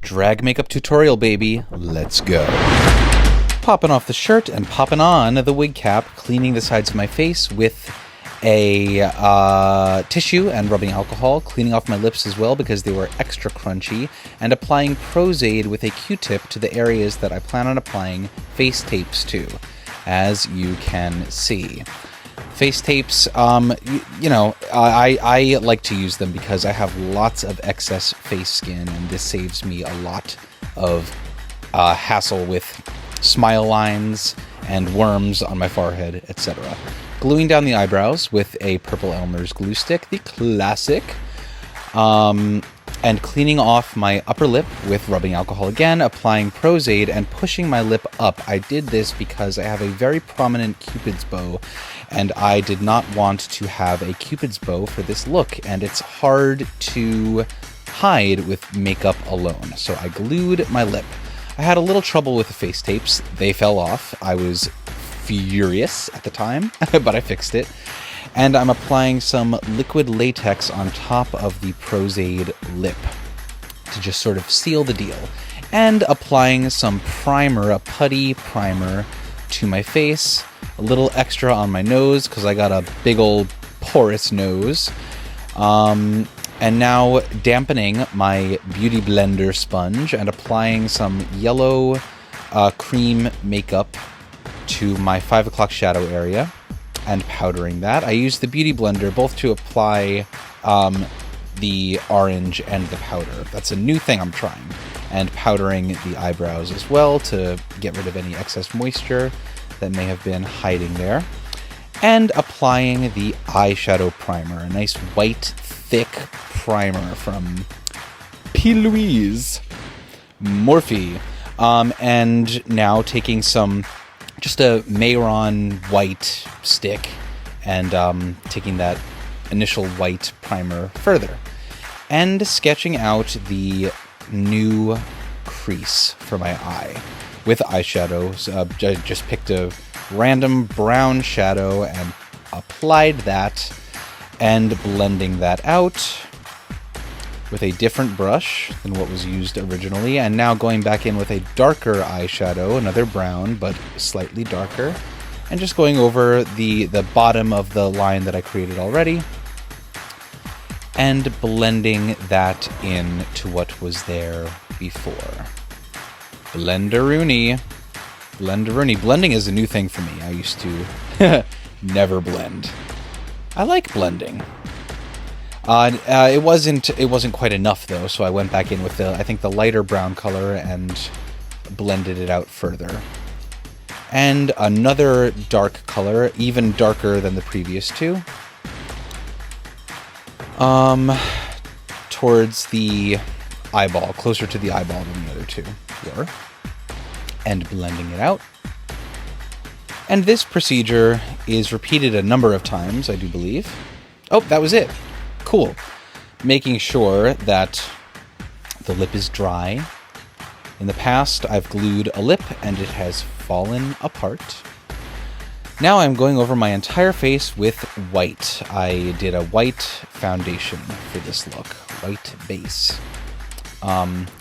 Drag makeup tutorial, baby. Let's go. Popping off the shirt and popping on the wig cap, cleaning the sides of my face with a tissue and rubbing alcohol, cleaning off my lips as well because they were extra crunchy, and applying Pros-Aid with a Q-tip to the areas that I plan on applying face tapes to, as you can see. Face tapes, I like to use them because I have lots of excess face skin, and this saves me a lot of hassle with smile lines and worms on my forehead, etc. Gluing down the eyebrows with a Purple Elmer's glue stick, the classic. And cleaning off my upper lip with rubbing alcohol again, applying Pros-Aid, and pushing my lip up. I did this because I have a very prominent Cupid's bow, and I did not want to have a Cupid's bow for this look, and it's hard to hide with makeup alone. So I glued my lip. I had a little trouble with the face tapes. They fell off. I was furious at the time, but I fixed it. And I'm applying some liquid latex on top of the Pros-Aid lip to just sort of seal the deal. And applying some primer, a putty primer, to my face. A little extra on my nose because I got a big old porous nose. And now dampening my Beauty Blender sponge and applying some yellow cream makeup to my 5 o'clock shadow area. And powdering that. I use the Beauty Blender both to apply the orange and the powder. That's a new thing I'm trying. And powdering the eyebrows as well to get rid of any excess moisture that may have been hiding there. And applying the eyeshadow primer, a nice white, thick primer from P. Louise Morphe. And now taking just a Mayron white stick and taking that initial white primer further and sketching out the new crease for my eye with eyeshadows. I just picked a random brown shadow and applied that and blending that out with a different brush than what was used originally, and now going back in with a darker eyeshadow, another brown, but slightly darker, and just going over the bottom of the line that I created already, and blending that in to what was there before. Blenderoonie. Blending is a new thing for me. I used to never blend. I like blending. It wasn't quite enough though, so I went back in with the lighter brown color and blended it out further. And another dark color, even darker than the previous two. Towards the eyeball, closer to the eyeball than the other two were. And blending it out. And this procedure is repeated a number of times, I do believe. Oh, that was it. Cool. Making sure that the lip is dry. In the past, I've glued a lip and it has fallen apart. Now I'm going over my entire face with white. I did a white foundation for this look. White base.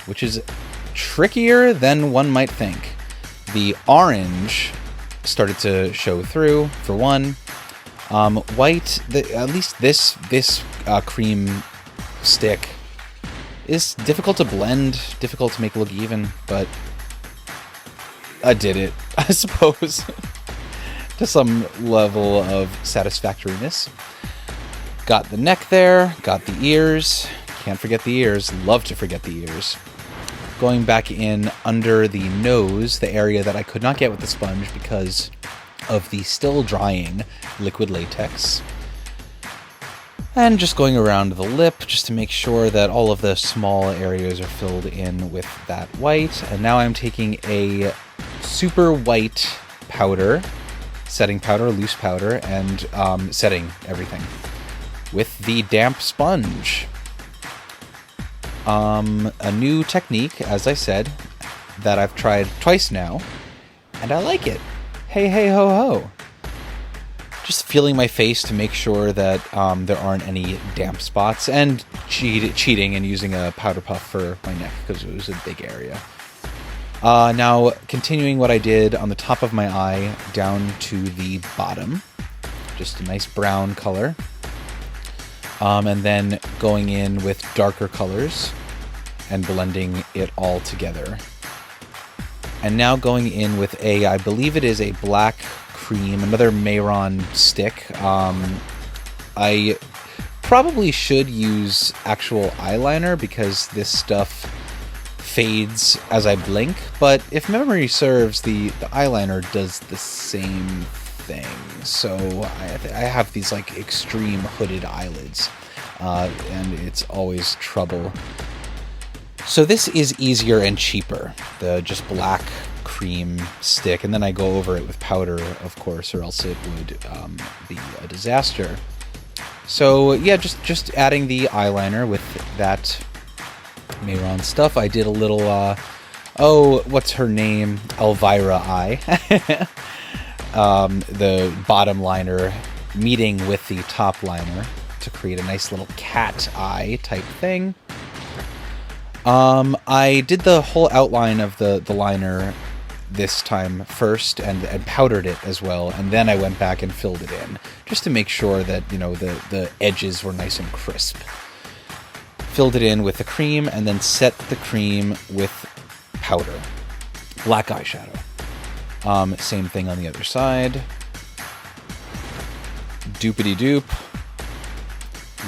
Which is trickier than one might think. The orange started to show through, for one. White, at least this cream stick is difficult to blend, difficult to make look even, but I did it, I suppose, to some level of satisfactoriness. Got the neck there, got the ears, can't forget the ears, love to forget the ears. Going back in under the nose, the area that I could not get with the sponge because of the still drying liquid latex. And just going around the lip just to make sure that all of the small areas are filled in with that white. And now I'm taking a super white powder, setting powder, loose powder, and setting everything with the damp sponge. A new technique, as I said, that I've tried twice now, and I like it. Hey, hey, ho, ho. Just feeling my face to make sure that there aren't any damp spots, and cheating and using a powder puff for my neck because it was a big area. Now, continuing what I did on the top of my eye down to the bottom. Just a nice brown color. And then going in with darker colors and blending it all together. And now going in with I believe it is a black cream, another Mayron stick. I probably should use actual eyeliner because this stuff fades as I blink, but if memory serves, the eyeliner does the same thing. So I have these like extreme hooded eyelids, and it's always trouble. So this is easier and cheaper, the just black cream stick, and then I go over it with powder, of course, or else it would be a disaster. So yeah, just adding the eyeliner with that Mayron stuff. I did a little, what's her name? Elvira eye. The bottom liner meeting with the top liner to create a nice little cat eye type thing. I did the whole outline of the liner this time first and powdered it as well, and then I went back and filled it in just to make sure that, you know, the edges were nice and crisp. Filled it in with the cream and then set the cream with powder. Black eyeshadow. Same thing on the other side. Doopity doop.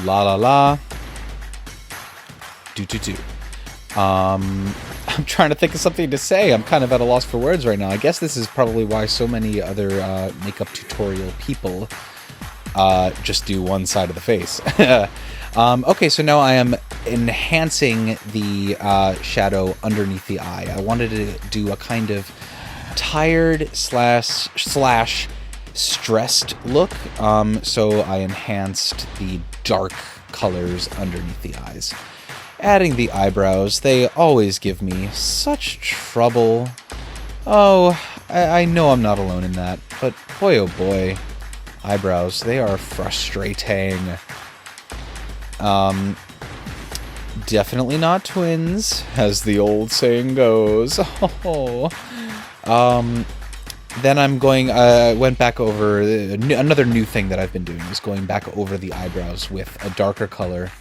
La la la. Do do do. I'm trying to think of something to say. I'm kind of at a loss for words right now. I guess this is probably why so many other makeup tutorial people just do one side of the face. Okay, so now I am enhancing the shadow underneath the eye. I wanted to do a kind of tired slash stressed look, so I enhanced the dark colors underneath the eyes. Adding the eyebrows, they always give me such trouble. Oh, I know I'm not alone in that, but boy oh boy, eyebrows, they are frustrating. Definitely not twins, as the old saying goes. Oh. Then I'm going, went back over, another new thing that I've been doing is going back over the eyebrows with a darker color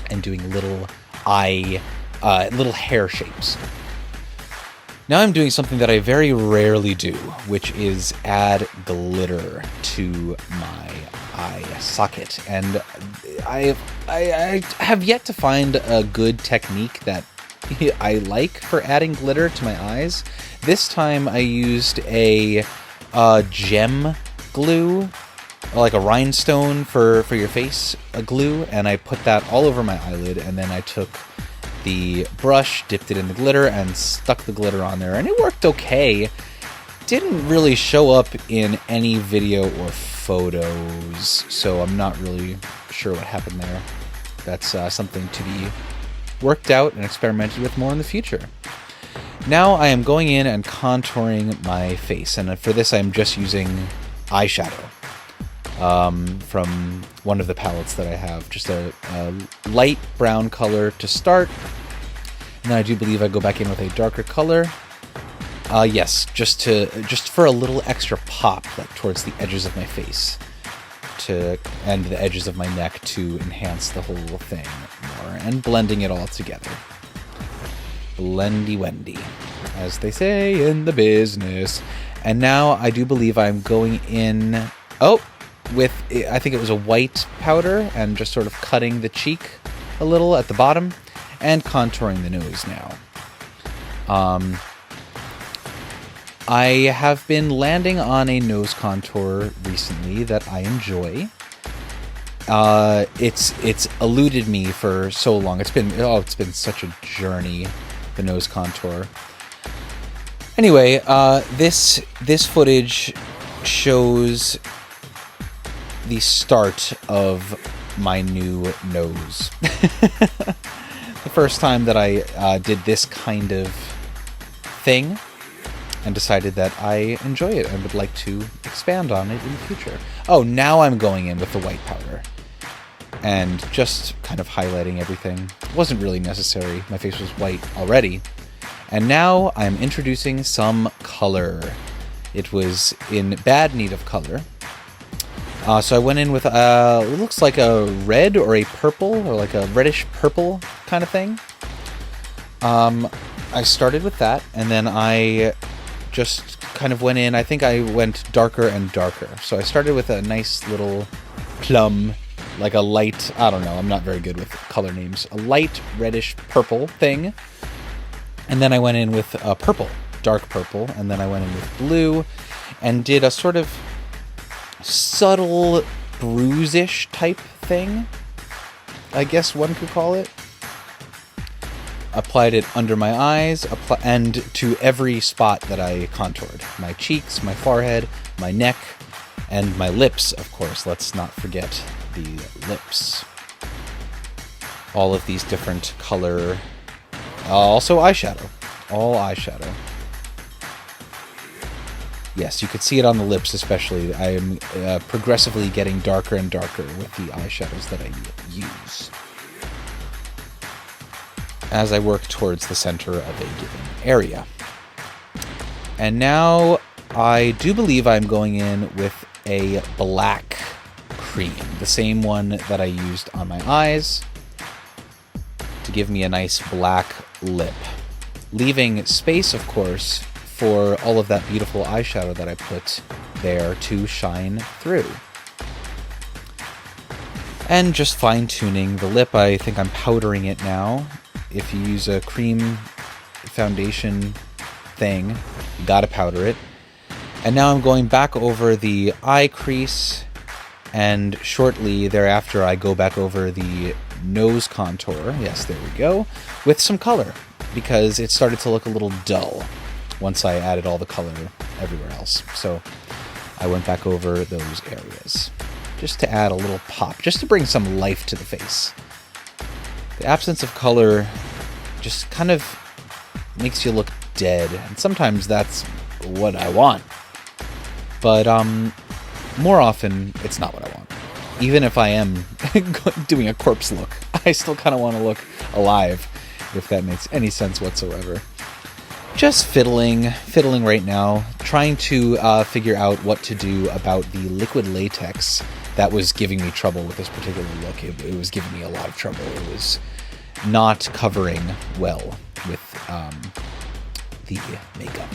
and doing little little hair shapes. Now I'm doing something that I very rarely do, which is add glitter to my eye socket. And I have yet to find a good technique that I like for adding glitter to my eyes. This time I used a gem glue, like a rhinestone for your face, a glue, and I put that all over my eyelid, and then I took the brush, dipped it in the glitter, and stuck the glitter on there, and it worked okay. Didn't really show up in any video or photos, so I'm not really sure what happened there. That's something to be worked out and experimented with more in the future. Now I am going in and contouring my face, and for this I'm just using eyeshadow from one of the palettes that I have. Just a light brown color to start, and then I do believe I go back in with a darker color. Yes, just for a little extra pop, like towards the edges of my face, and the edges of my neck to enhance the whole thing more, and blending it all together. Blendy Wendy, as they say in the business. And now I do believe I'm going in, with, I think it was a white powder, and just sort of cutting the cheek a little at the bottom, and contouring the nose now. I have been landing on a nose contour recently that I enjoy. It's eluded me for so long. It's been such a journey, the nose contour. Anyway, this footage shows the start of my new nose. The first time that I did this kind of thing. and decided that I enjoy it and would like to expand on it in the future. Oh, now I'm going in with the white powder and just kind of highlighting everything. It wasn't really necessary. My face was white already. And now I'm introducing some color. It was in bad need of color. So I went in with, it looks like a red or a purple, or like a reddish purple kind of thing. I started with that, and then I just kind of went in. I think I went darker and darker. So I started with a nice little plum, like a light, I don't know, I'm not very good with color names, a light reddish purple thing. And then I went in with purple, dark purple, and then I went in with blue, and did a sort of subtle bruise-ish type thing, I guess one could call it. Applied it under my eyes, and to every spot that I contoured. My cheeks, my forehead, my neck, and my lips, of course. Let's not forget the lips. All of these different color... also eyeshadow. All eyeshadow. Yes, you could see it on the lips especially. I am progressively getting darker and darker with the eyeshadows that I use as I work towards the center of a given area. And now I do believe I'm going in with a black cream, the same one that I used on my eyes, to give me a nice black lip, leaving space, of course, for all of that beautiful eyeshadow that I put there to shine through. And just fine-tuning the lip. I think I'm powdering it now. If you use a cream foundation thing, you gotta powder it. And now I'm going back over the eye crease, and shortly thereafter I go back over the nose contour. Yes, there we go. With some color, because it started to look a little dull once I added all the color everywhere else. So I went back over those areas, just to add a little pop, just to bring some life to the face. The absence of color just kind of makes you look dead, and sometimes that's what I want. But more often, it's not what I want. Even if I am doing a corpse look, I still kind of want to look alive, if that makes any sense whatsoever. Just fiddling right now, trying to figure out what to do about the liquid latex that was giving me trouble with this particular look. It was giving me a lot of trouble. It was not covering well with the makeup.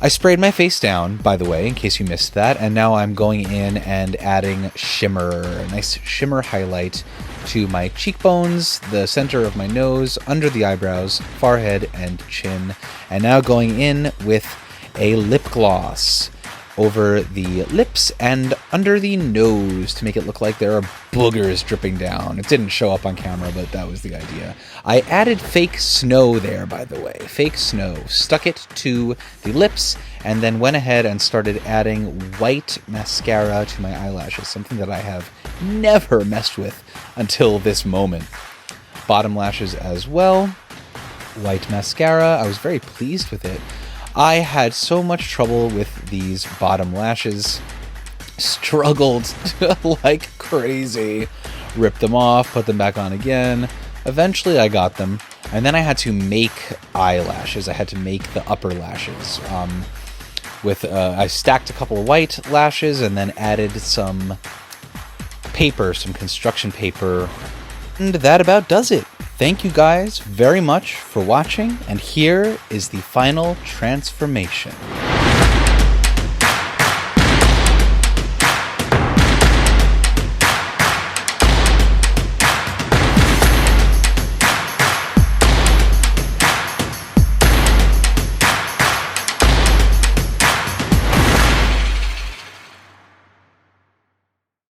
I sprayed my face down, by the way, in case you missed that, and now I'm going in and adding shimmer, a nice shimmer highlight to my cheekbones, the center of my nose, under the eyebrows, forehead, and chin. And now going in with a lip gloss over the lips and under the nose to make it look like there are boogers dripping down. It didn't show up on camera, but that was the idea. I added fake snow there, by the way. Fake snow. Stuck it to the lips and then went ahead and started adding white mascara to my eyelashes, something that I have never messed with until this moment. Bottom lashes as well. White mascara. I was very pleased with it. I had so much trouble with these bottom lashes. Struggled like crazy. Ripped them off, put them back on again. Eventually I got them. And then I had to make eyelashes. I had to make the upper lashes. I stacked a couple of white lashes and then added some paper, some construction paper. And that about does it. Thank you guys very much for watching, and here is the final transformation.